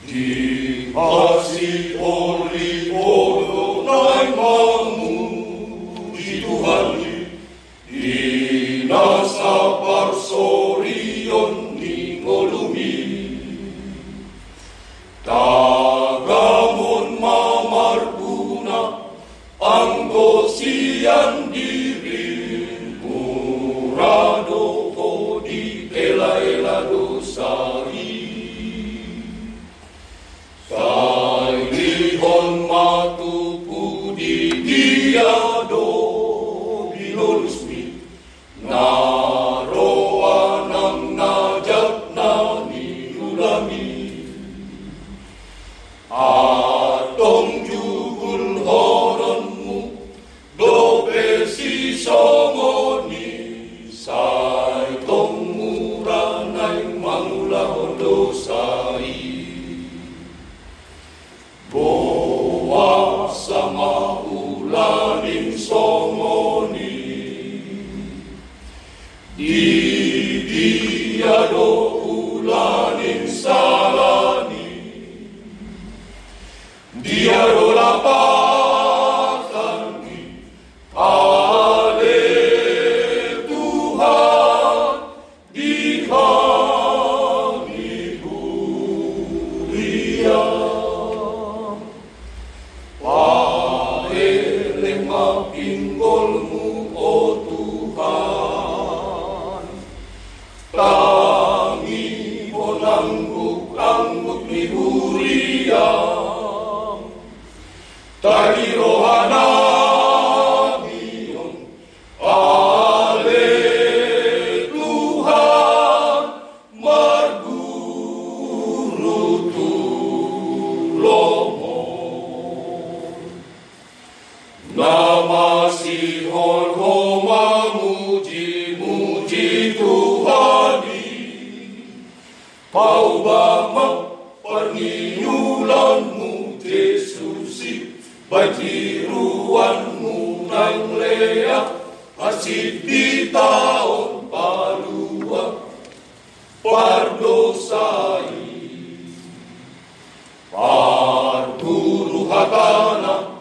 Dikasih oleh bodoh naik memuji Tuhan di nasa parsorion ningolumi tagamon mamarguna anggosian diri murado di ela-ela dosari Sailihon matuku di diado bilolusmi naroa nang najak nani ulami atong jugul horonmu dope si songoni saitong muranay mangulahon dosai Boa sama ulaning songoni di diado ulaning salani diado lapakani ale Tuhan di kami kuliah pinggolmu, oh Tuhan, kami menangguk-angguk di huriang, tadi rohana bion, ale Tuhan, marguru tulomo. Nama sihon homa muji-muji Tuhani paubama perniulanmu Yesusi bajiruanmu nang lea asid di taon palua pardosai parguru hatana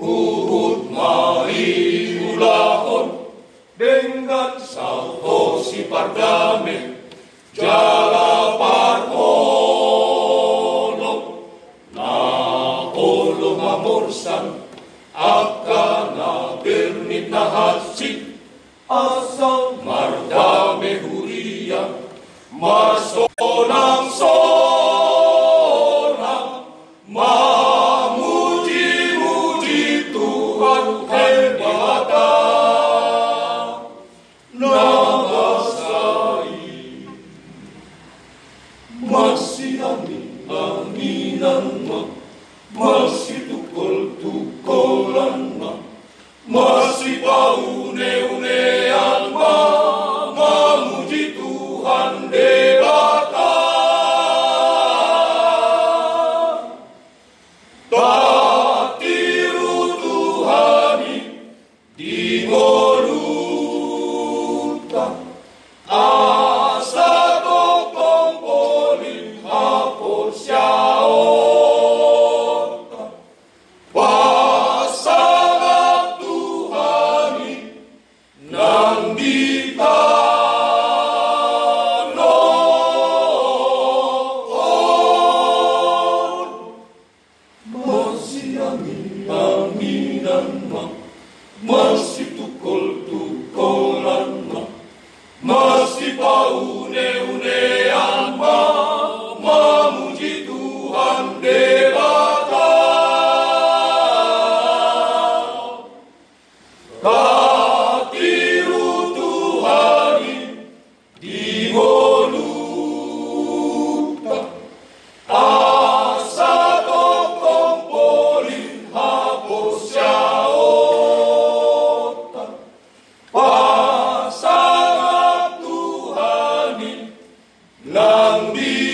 Uhud mai ulahon dengan sauho si pardame jala parholong na holong amorsan akana bernit na hasik asal mardame huria masonang sonang masih tukol-tukolan masih paune-unean mamuji Tuhan debata tatiru Tuhani di ngoluta asa tokong polin hapos siao masih tukol-tukolan masih paune-unean mamuji Tuhan debata katiru Tuhani di ngoluta asa tokong polin hapos siao Pasang Tuhani nang di